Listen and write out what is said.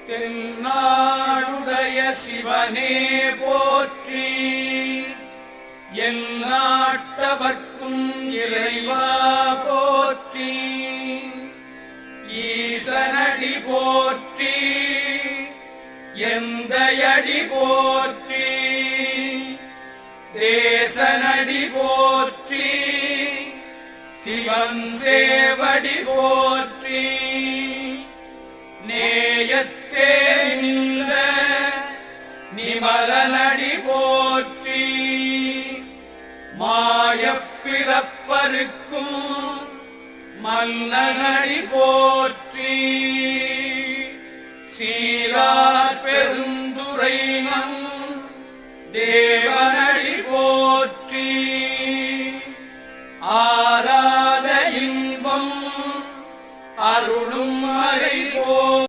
தென்னாடுடைய சிவனே போற்றி, எந்நாட்டவர்க்கும் இறைவா போற்றி, ஈசனடி போற்றி, எந்தையடி போற்றி, தேசனடி போற்றி, சிவன் சேவடி போற்றி, நேயத்தே நின்ற நிமலனடி போற்றி, மாயப்பிறப்பருக்கும் மன்னனடி போற்றி, சீரார் பெருந்துரை நம் தேவன